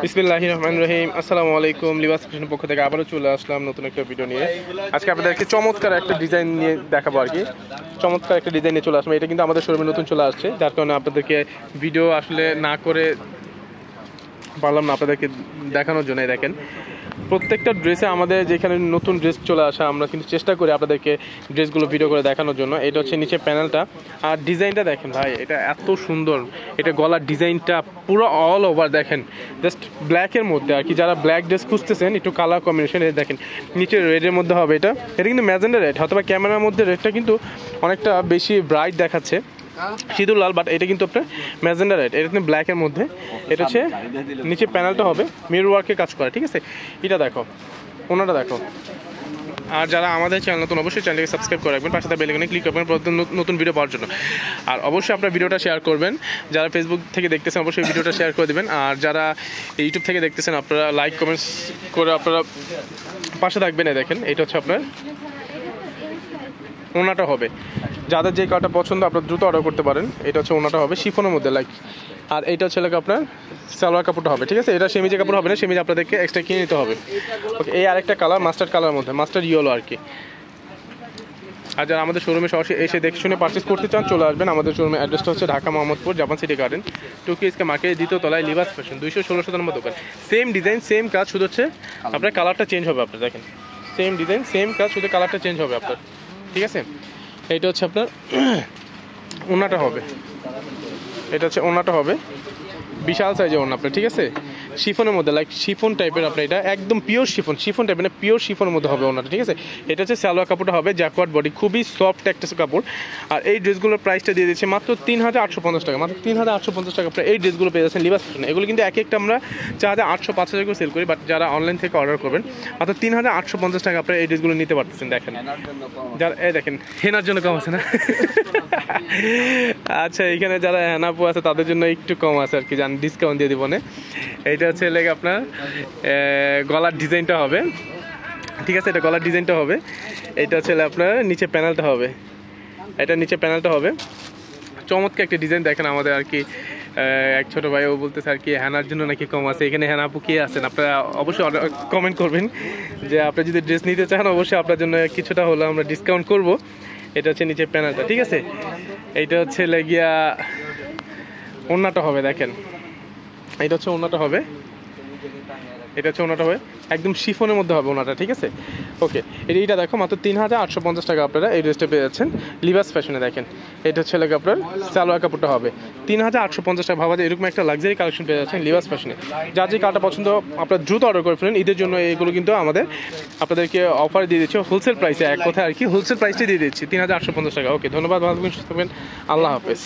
বিসমিল্লাহির রহমানির রহিম। আসসালামু আলাইকুম। লিবাস ফ্যাশনের পক্ষ থেকে আবারও চলে আসলাম নতুন একটা ভিডিও নিয়ে। আজকে আপনাদেরকে চমৎকার একটা ডিজাইন নিয়ে দেখাবো আর কি। চমৎকার একটা ডিজাইন নিয়ে চলে আসলাম। এটা কিন্তু আমাদের শোরুমে নতুন চলে আসছে, যার কারণে আপনাদেরকে ভিডিও আসলে না করে পারলাম না আপনাদেরকে দেখানোর জন্য। দেখেন প্রত্যেকটা ড্রেসে আমাদের যেখানে নতুন ড্রেস চলে আসা, আমরা কিন্তু চেষ্টা করি আপনাদেরকে ড্রেসগুলো ভিডিও করে দেখানোর জন্য। এটা হচ্ছে নিচে প্যানেলটা, আর ডিজাইনটা দেখেন ভাই, এটা এত সুন্দর। এটা গলার ডিজাইনটা পুরো অল ওভার দেখেন, জাস্ট ব্ল্যাকের মধ্যে আর কি। যারা ব্ল্যাক ড্রেস খুঁজতেছেন একটু কালার কম্বিনেশন, দেখেন নিচে রেডের মধ্যে হবে। এটা কিন্তু ম্যাজেন্ডা রেড, হয়তো বা ক্যামেরার মধ্যে রেডটা কিন্তু অনেকটা বেশি ব্রাইট দেখাচ্ছে, সিঁদুর লাল, বাট এটা কিন্তু আপনার ম্যাজেন্ডা রেড। এটা কিন্তু ব্ল্যাকের মধ্যে। এটা হচ্ছে নিচে প্যানেলটা হবে মিরর ওয়ার্কের কাজ করা, ঠিক আছে। এটা দেখো, ওনাটা দেখো। আর যারা আমাদের চ্যানেল নতুন, অবশ্যই চ্যানেলকে সাবস্ক্রাইব করে রাখবেন, পাশে বেল আইকনে ক্লিক করবেন নতুন ভিডিও পাওয়ার জন্য। আর অবশ্যই আপনার ভিডিওটা শেয়ার করবেন। যারা ফেসবুক থেকে দেখতেছেন অবশ্যই ভিডিওটা শেয়ার করে দেবেন। আর যারা ইউটিউব থেকে দেখতেছেন আপনারা লাইক কমেন্টস করে আপনারা পাশে থাকবেন। দেখেন এটা হচ্ছে আপনার ওনাটা হবে। যাদের যে কালারটা পছন্দ আপনার দ্রুত অর্ডার করতে পারেন। এটা হচ্ছে ওনাটা হবে শিফনের মধ্যে লাইক। আর এটা হচ্ছে আপনার সালোয়ার কাপড়টা হবে, ঠিক আছে। এটা সেমিজে কাপড় হবে না, সেমিজে আপনাদেরকে এক্সট্রা কিনে নিতে হবে। ওকে, এই আরেকটা কালার মাস্টার্ড কালার মধ্যে, মাস্টার্ড ইয়েলো আর কি। আর যারা আমাদের শোরুমে সরাসরি এসে দেখে শুনে পারচেস করতে চান চলে আসবেন। আমাদের শোরুমের অ্যাড্রেসটা হচ্ছে Dhaka Mohammadpur Japan city garden, Tokyo square মার্কেটের দ্বিতীয় তলায় লিবাস ফ্যাশন, 216 নম্বর দোকান। সেম ডিজাইন সেম কাজ, শুধু হচ্ছে আপনার কালারটা চেঞ্জ হবে। আপনার দেখেন সেম ডিজাইন সেম কাজ, শুধু কালারটা চেঞ্জ হবে আপনার, ঠিক আছে। এইটা হচ্ছে আপনার ওনাটা হবে। এটা হচ্ছে ওনাটা হবে বিশাল সাইজের ওনা আপনার, ঠিক আছে। শিফনের মধ্যে লাইক শিফন টাইপের আপনার, এটা একদম পিওর শিফন টাইপের না, পিওর শিফনের মধ্যে হবে ওনাটা, ঠিক আছে। এটা হচ্ছে সালোয়ার কাপড়টা হবে জ্যাকওয়ার্ড বডি, খুবই সফট একটা কাপড়। আর এই ড্রেসগুলোর প্রাইসটা দিয়ে দিচ্ছে মাত্র 3850 টাকা, মাত্র 3850 টাকা আপনার এই ড্রেসগুলো পেয়ে যাচ্ছেন লিবাস ফ্যাশনে। এগুলো কিন্তু এক একটা আমরা 4800 5000 করে সেল করি, বাট যারা অনলাইন থেকে অর্ডার করবেন মাত্র 3850 টাকা আপনার এই ড্রেসগুলো নিতে পারতেছেন। দেখেন যারা এই দেখেন হেনার জন্য কম আছে না আচ্ছা, এখানে যারা হেনাপু আছে তাদের জন্য একটু কম আছে আর কি, জান ডিসকাউন্ট দিয়ে দিব না। এইটা হচ্ছে লেগে আপনার গলার ডিজাইনটা হবে, ঠিক আছে। এটা গলার ডিজাইনটা হবে। এটা হচ্ছে আপনার নিচে প্যানেলটা হবে, এটা নিচে প্যানেলটা হবে। চমৎকার একটা ডিজাইন দেখেন আমাদের আর কি। এক ছোটো ভাই ও বলতেছে আর কি হেনার জন্য নাকি কম আছে। এখানে হেনাপু কে আছেন আপনারা অবশ্যই কমেন্ট করবেন যে আপনি যদি ড্রেস নিতে চান অবশ্যই আপনার জন্য কিছুটা হলো আমরা ডিসকাউন্ট করব। এটা হচ্ছে নিচে প্যানেলটা, ঠিক আছে। এইটা হচ্ছে লেগিয়া ওড়নাটা হবে, দেখেন এটা হচ্ছে ওড়নাটা হবে। এটা হচ্ছে ওনাটা হবে একদম শিফনের মধ্যে হবে ওনাটা, ঠিক আছে। ওকে, এইটা দেখো মাত্র 3850 টাকা আপনারা এই ড্রেসটা পেয়ে যাচ্ছেন লিবাস ফ্যাশনে। দেখেন এটা হচ্ছে লাগে আপনার সালোয়ার কাপড়টা হবে 3850 টাকা। ভাবা যায় এরকম একটা লাক্সারি কালেকশন পেয়ে যাচ্ছেন লিবাস ফ্যাশনে। যার যে কালারটা পছন্দ আপনার দ্রুত অর্ডার করে ফেলেন। ঈদের জন্য এগুলো কিন্তু আমাদের আপনাদেরকে অফার দিয়ে দিচ্ছে হোলসেল প্রাইসে, এক কথা আর কি হোলসেল প্রাইসে দিয়ে দিচ্ছি 3850 টাকা। ওকে, ধন্যবাদ, ভালো থাকবেন, সুস্থ থাকবেন, আল্লাহ হাফেজ।